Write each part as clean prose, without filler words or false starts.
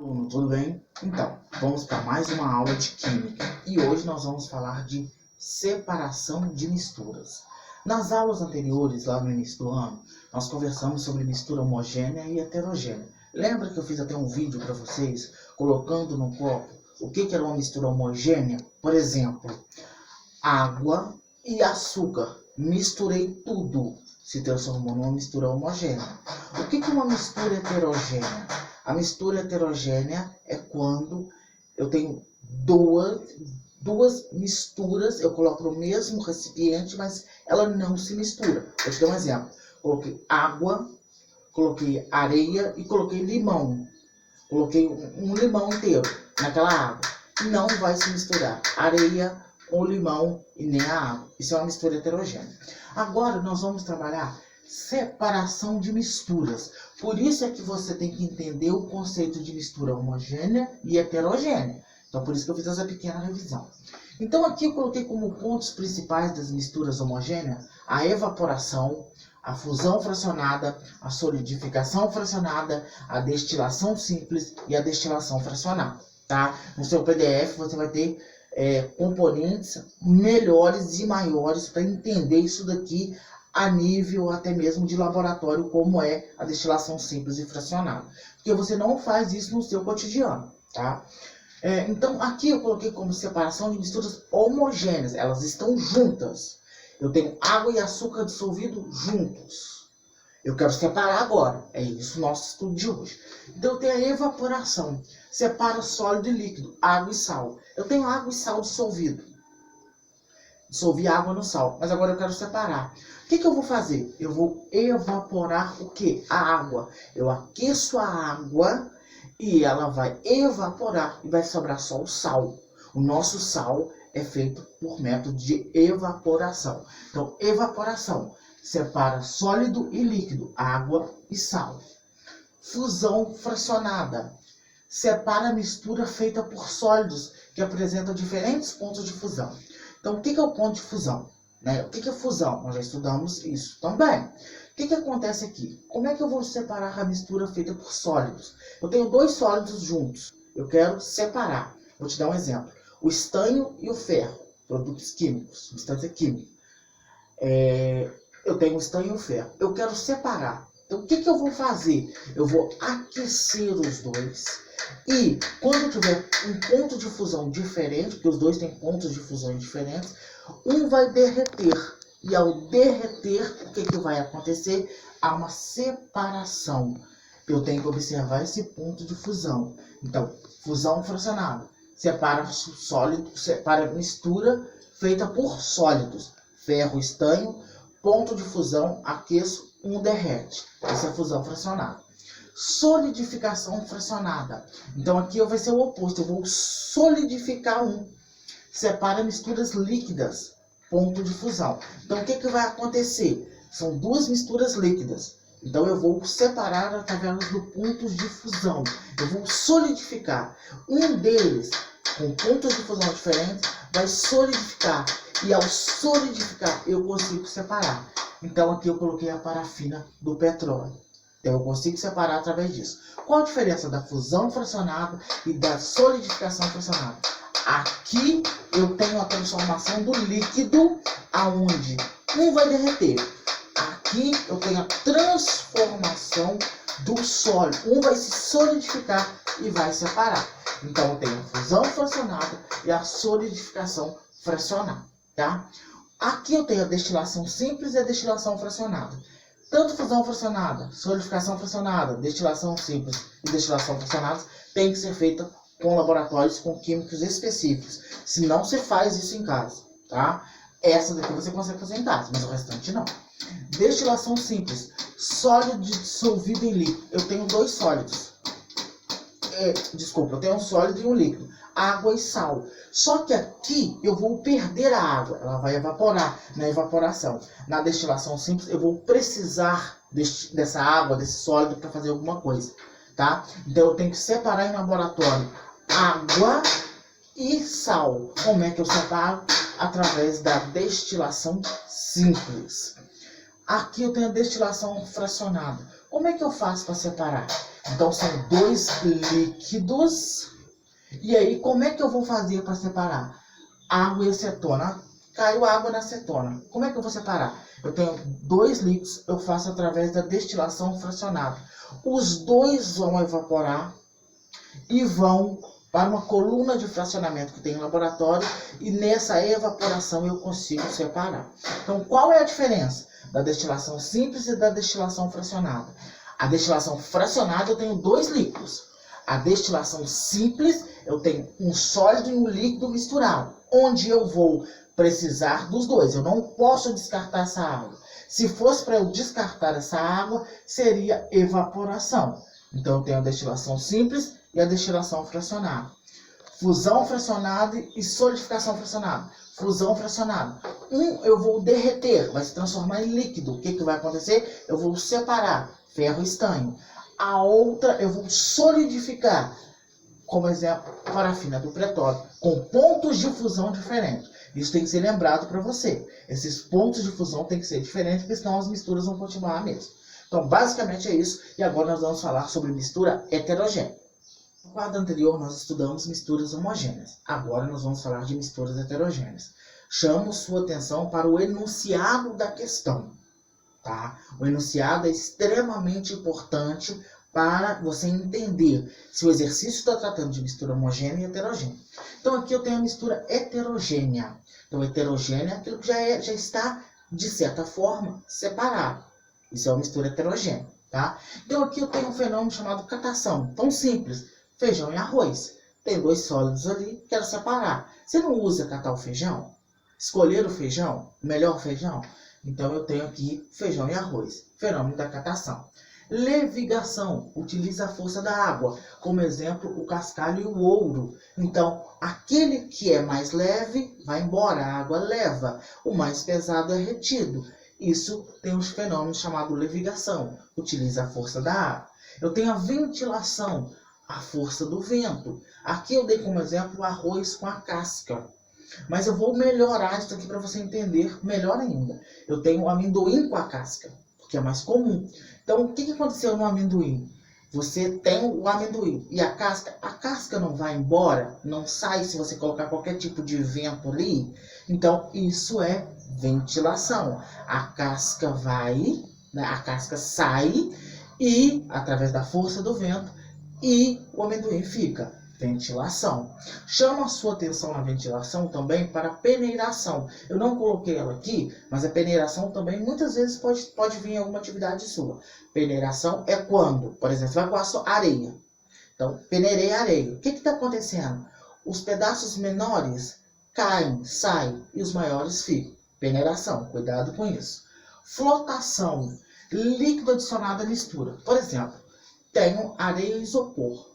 Aluno, tudo bem? Então, vamos para mais uma aula de Química e hoje nós vamos falar de separação de misturas. Nas aulas anteriores, lá no início do ano, nós conversamos sobre mistura homogênea e heterogênea. Lembra que eu fiz até um vídeo para vocês, colocando no copo o que era uma mistura homogênea? Por exemplo, água e açúcar. Misturei tudo, se transformou numa mistura homogênea. O que é uma mistura heterogênea? A mistura heterogênea é quando eu tenho duas misturas, eu coloco no mesmo recipiente, mas ela não se mistura. Vou te dar um exemplo. Coloquei água, coloquei areia e coloquei limão. Coloquei um limão inteiro naquela água. Não vai se misturar areia com limão e nem a água. Isso é uma mistura heterogênea. Agora nós vamos trabalhar separação de misturas. Por isso é que você tem que entender o conceito de mistura homogênea e heterogênea. Então, por isso que eu fiz essa pequena revisão. Então, aqui eu coloquei como pontos principais das misturas homogêneas a evaporação, a fusão fracionada, a solidificação fracionada, a destilação simples e a destilação fracionada. Tá? No seu PDF você vai ter componentes melhores e maiores para entender isso daqui a nível até mesmo de laboratório, como é a destilação simples e fracionada. Porque você não faz isso no seu cotidiano, tá? Então, aqui eu coloquei como separação de misturas homogêneas. Elas estão juntas. Eu tenho água e açúcar dissolvido juntos. Eu quero separar agora. É isso o nosso estudo de hoje. Então, eu tenho a evaporação. Separa sólido e líquido, água e sal. Eu tenho água e sal dissolvido. Dissolvi água no sal, mas agora eu quero separar. O que eu vou fazer? Eu vou evaporar o quê? A água. Eu aqueço a água e ela vai evaporar e vai sobrar só o sal. O nosso sal é feito por método de evaporação. Então, evaporação separa sólido e líquido, água e sal. Fusão fracionada separa a mistura feita por sólidos que apresentam diferentes pontos de fusão. Então, o que é o ponto de fusão? O que é fusão? Nós já estudamos isso também. O que acontece aqui? Como é que eu vou separar a mistura feita por sólidos? Eu tenho dois sólidos juntos. Eu quero separar. Vou te dar um exemplo. O estanho e o ferro, produtos químicos, substância química. Eu tenho o estanho e o ferro. Eu quero separar. Então, o que eu vou fazer? Eu vou aquecer os dois. E quando eu tiver um ponto de fusão diferente, porque os dois têm pontos de fusão diferentes, um vai derreter. E ao derreter, o que vai acontecer? Há uma separação. Eu tenho que observar esse ponto de fusão. Então, fusão fracionada. Separa sólido, separa mistura feita por sólidos. Ferro, estanho, ponto de fusão, aqueço, um derrete. Essa é a fusão fracionada. Solidificação fracionada. Então aqui vai ser o oposto. Eu vou solidificar um. Separa misturas líquidas. Ponto de fusão. Então o que vai acontecer? São duas misturas líquidas. Então eu vou separar através do pontos de fusão. Eu vou solidificar. Um deles, com pontos de fusão diferentes, vai solidificar. E ao solidificar, eu consigo separar. Então aqui eu coloquei a parafina do petróleo. Então eu consigo separar através disso. Qual a diferença da fusão fracionada e da solidificação fracionada? Aqui eu tenho a transformação do líquido, aonde um vai derreter. Aqui eu tenho a transformação do sólido. Um vai se solidificar e vai separar. Então eu tenho a fusão fracionada e a solidificação fracionada. Tá? Aqui eu tenho a destilação simples e a destilação fracionada. Tanto fusão fracionada, solidificação fracionada, destilação simples e destilação fracionada tem que ser feita com laboratórios com químicos específicos. Se não, você faz isso em casa, tá? Essa daqui você consegue fazer em casa, mas o restante não. Destilação simples, sólido dissolvido em líquido. Eu tenho dois sólidos. Eu tenho um sólido e um líquido. Água e sal. Só que aqui eu vou perder a água. Ela vai evaporar na evaporação. Na destilação simples eu vou precisar dessa água, desse sólido para fazer alguma coisa. Tá? Então eu tenho que separar em laboratório água e sal. Como é que eu separo? Através da destilação simples. Aqui eu tenho a destilação fracionada. Como é que eu faço para separar? Então são dois líquidos. E aí, como é que eu vou fazer para separar? Água e acetona. Caiu água na acetona. Como é que eu vou separar? Eu tenho dois líquidos, eu faço através da destilação fracionada. Os dois vão evaporar e vão para uma coluna de fracionamento que tem em laboratório, e nessa evaporação eu consigo separar. Então, qual é a diferença da destilação simples e da destilação fracionada? A destilação fracionada eu tenho dois líquidos. A destilação simples eu tenho um sólido e um líquido misturado, onde eu vou precisar dos dois. Eu não posso descartar essa água. Se fosse para eu descartar essa água, seria evaporação. Então eu tenho a destilação simples e a destilação fracionada. Fusão fracionada e solidificação fracionada. Fusão fracionada. Eu vou derreter, vai se transformar em líquido. O que vai acontecer? Eu vou separar ferro e estanho. A outra eu vou solidificar, como exemplo, parafina do pretório, com pontos de fusão diferentes. Isso tem que ser lembrado para você. Esses pontos de fusão tem que ser diferentes, porque senão as misturas vão continuar a mesma. Então, basicamente é isso. E agora nós vamos falar sobre mistura heterogênea. No quadro anterior, nós estudamos misturas homogêneas. Agora nós vamos falar de misturas heterogêneas. Chamo sua atenção para o enunciado da questão. Tá? O enunciado é extremamente importante para você entender se o exercício está tratando de mistura homogênea e heterogênea. Então aqui eu tenho a mistura heterogênea. Então heterogênea é aquilo que já está, de certa forma, separado. Isso é uma mistura heterogênea. Tá? Então aqui eu tenho um fenômeno chamado catação. Tão simples. Feijão e arroz. Tem dois sólidos ali, quero separar. Você não usa catar o feijão? Escolher o feijão? O melhor feijão? Então eu tenho aqui feijão e arroz. Fenômeno da catação. Levigação, utiliza a força da água, como exemplo o cascalho e o ouro. Então, aquele que é mais leve vai embora, a água leva, o mais pesado é retido. Isso tem os fenômenos chamados levigação, utiliza a força da água. Eu tenho a ventilação, a força do vento. Aqui eu dei como exemplo o arroz com a casca. Mas eu vou melhorar isso aqui para você entender melhor ainda. Eu tenho o amendoim com a casca, porque é mais comum. Então, o que aconteceu no amendoim? Você tem o amendoim e a casca não vai embora, não sai se você colocar qualquer tipo de vento ali. Então, isso é ventilação. A casca vai, né, a casca sai e, através da força do vento, e o amendoim fica. Ventilação. Chama a sua atenção na ventilação também para a peneiração. Eu não coloquei ela aqui, mas a peneiração também muitas vezes pode vir em alguma atividade sua. Peneiração é quando, por exemplo, vai com a sua areia. Então, peneirei a areia. O que está acontecendo? Os pedaços menores caem, saem e os maiores ficam. Peneiração, cuidado com isso. Flotação, líquido adicionado à mistura. Por exemplo, tenho areia e isopor.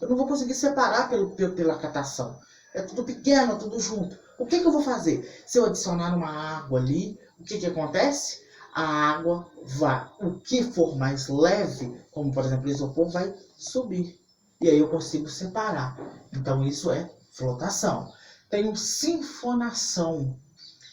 Eu não vou conseguir separar pela catação. É tudo pequeno, é tudo junto. O que eu vou fazer? Se eu adicionar uma água ali, o que acontece? A água vai, o que for mais leve, como por exemplo o isopor, vai subir. E aí eu consigo separar. Então isso é flotação. Tenho sinfonação.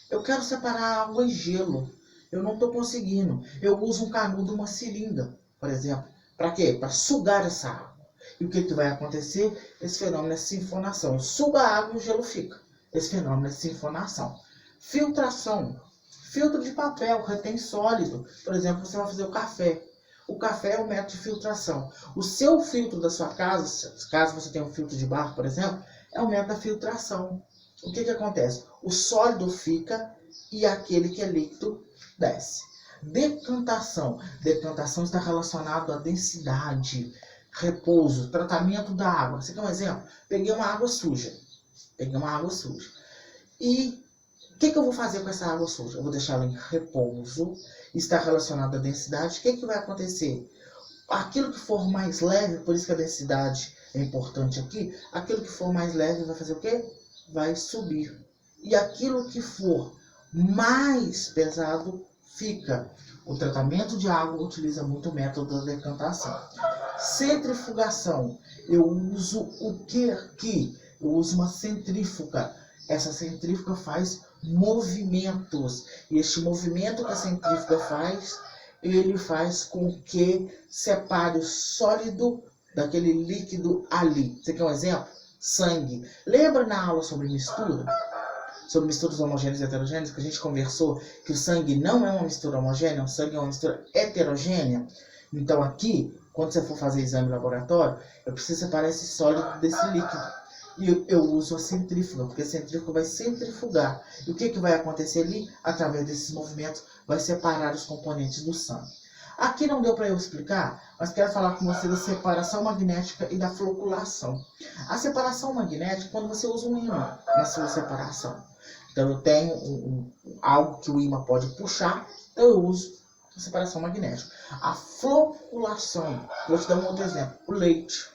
Eu quero separar água e gelo. Eu não estou conseguindo. Eu uso um canudo, uma seringa, por exemplo. Para quê? Para sugar essa água. E o que vai acontecer? Esse fenômeno é sinfonação. Eu subo a água e o gelo fica. Esse fenômeno é sinfonação. Filtração. Filtro de papel, retém sólido. Por exemplo, você vai fazer o café. O café é um método de filtração. O seu filtro da sua casa, caso você tenha um filtro de barro, por exemplo, é um método da filtração. O que acontece? O sólido fica e aquele que é líquido desce. Decantação. Decantação está relacionado à densidade, repouso, tratamento da água. Você quer um exemplo? Peguei uma água suja. E o que eu vou fazer com essa água suja? Eu vou deixar ela em repouso. Está relacionado à densidade. O que vai acontecer? Aquilo que for mais leve, por isso que a densidade é importante aqui, aquilo que for mais leve vai fazer o quê? Vai subir. E aquilo que for mais pesado fica. O tratamento de água utiliza muito o método da decantação. Centrifugação. Eu uso o que aqui? Eu uso uma centrífuga. Essa centrífuga faz movimentos. E este movimento que a centrífuga faz ele faz com que separe o sólido daquele líquido ali. Você quer um exemplo? Sangue. Lembra na aula sobre mistura? Sobre misturas homogêneas e heterogêneas, que a gente conversou que o sangue não é uma mistura homogênea, o sangue é uma mistura heterogênea. Então aqui, quando você for fazer exame laboratório, eu preciso separar esse sólido desse líquido. E eu uso a centrífuga, porque a centrífuga vai centrifugar. E o que vai acontecer ali? Através desses movimentos, vai separar os componentes do sangue. Aqui não deu para eu explicar, mas quero falar com você da separação magnética e da floculação. A separação magnética, quando você usa um ímã na sua separação. Então eu tenho algo que o ímã pode puxar, então eu uso a separação magnética. A floculação, vou te dar um outro exemplo, o leite.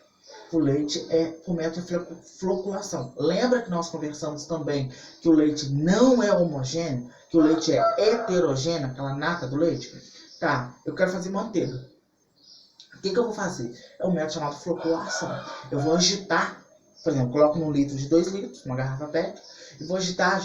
O leite é por método de floculação. Lembra que nós conversamos também que o leite não é homogêneo, que o leite é heterogêneo, aquela nata do leite? Tá, eu quero fazer manteiga. O que eu vou fazer? É um método chamado floculação. Eu vou agitar, por exemplo, coloco num litro de 2 litros, uma garrafa PET, e vou agitar.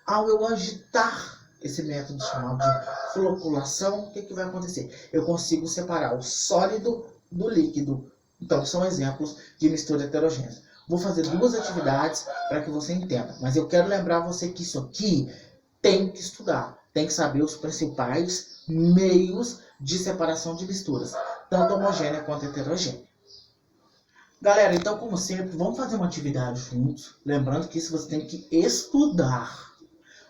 Ao eu agitar esse método chamado de floculação, o que vai acontecer? Eu consigo separar o sólido do líquido. Então, são exemplos de mistura heterogênea. Vou fazer 2 atividades para que você entenda. Mas eu quero lembrar você que isso aqui tem que estudar. Tem que saber os principais meios de separação de misturas, tanto homogênea quanto heterogênea. Galera, então como sempre, vamos fazer uma atividade juntos. Lembrando que isso você tem que estudar.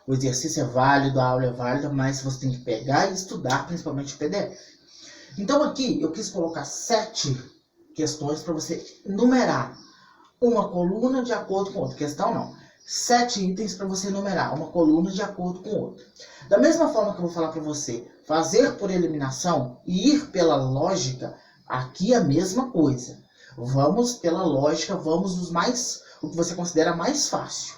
O exercício é válido, a aula é válida, mas você tem que pegar e estudar, principalmente o PDF. Então aqui eu quis colocar 7 questões para você numerar uma coluna de acordo com outra. Questão não. 7 itens para você numerar uma coluna de acordo com outra. Da mesma forma que eu vou falar para você fazer por eliminação e ir pela lógica, aqui é a mesma coisa. Vamos pela lógica, vamos o que você considera mais fácil.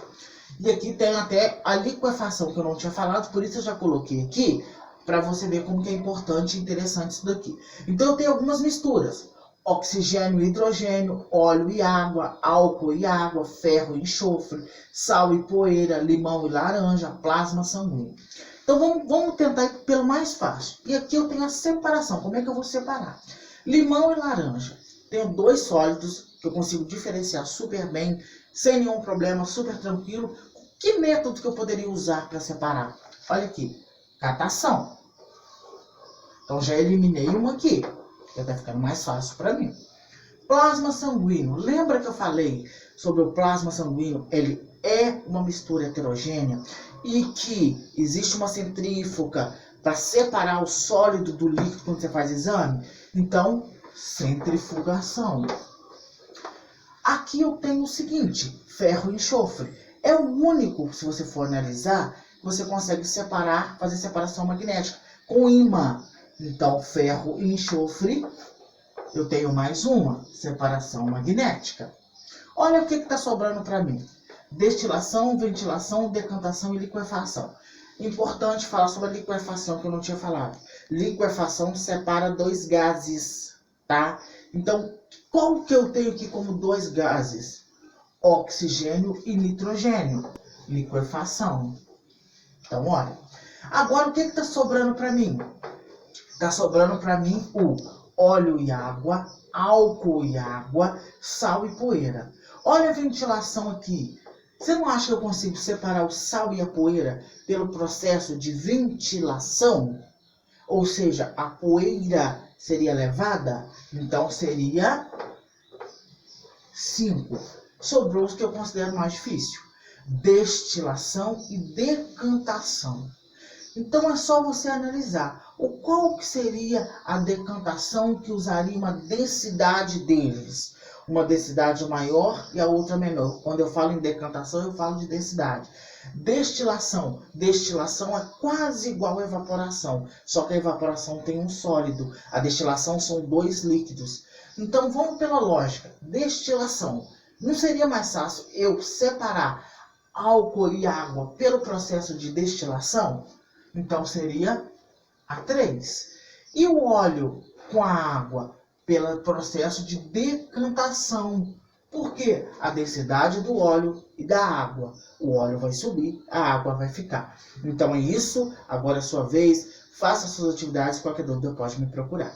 E aqui tem até a liquefação que eu não tinha falado, por isso eu já coloquei aqui, para você ver como que é importante e interessante isso daqui. Então eu tenho algumas misturas. Oxigênio e hidrogênio, óleo e água, álcool e água, ferro e enxofre, sal e poeira, limão e laranja, plasma sanguíneo. Então vamos tentar ir pelo mais fácil. E aqui eu tenho a separação. Como é que eu vou separar? Limão e laranja. Tenho 2 sólidos que eu consigo diferenciar super bem, sem nenhum problema, super tranquilo. Que método que eu poderia usar para separar? Olha aqui, catação. Então já eliminei uma aqui. Já está ficando mais fácil para mim. Plasma sanguíneo. Lembra que eu falei sobre o plasma sanguíneo? Ele é uma mistura heterogênea e que existe uma centrífuga para separar o sólido do líquido quando você faz exame. Então, centrifugação. Aqui eu tenho o seguinte, ferro e enxofre. É o único, se você for analisar, que você consegue separar, fazer separação magnética com ímã. Então, ferro e enxofre, eu tenho mais uma, separação magnética. Olha o que está sobrando para mim. Destilação, ventilação, decantação e liquefação. Importante falar sobre a liquefação, que eu não tinha falado. Liquefação separa 2 gases, tá? Então, qual que eu tenho aqui como 2 gases? Oxigênio e nitrogênio. Liquefação. Então, olha. Agora, o que está sobrando para mim? Está sobrando para mim o óleo e água, álcool e água, sal e poeira. Olha a ventilação aqui. Você não acha que eu consigo separar o sal e a poeira pelo processo de ventilação? Ou seja, a poeira seria levada? Então seria 5. Sobrou os que eu considero mais difícil. Destilação e decantação. Então é só você analisar qual que seria a decantação que usaria uma densidade deles. Uma densidade maior e a outra menor. Quando eu falo em decantação, eu falo de densidade. Destilação. Destilação é quase igual à evaporação. Só que a evaporação tem um sólido. A destilação são 2 líquidos. Então vamos pela lógica. Destilação. Não seria mais fácil eu separar álcool e água pelo processo de destilação? Então seria a 3. E o óleo com a água pelo processo de decantação. Por quê? A densidade do óleo e da água. O óleo vai subir, a água vai ficar. Então é isso. Agora é a sua vez. faça suas atividades, qualquer dúvida pode me procurar.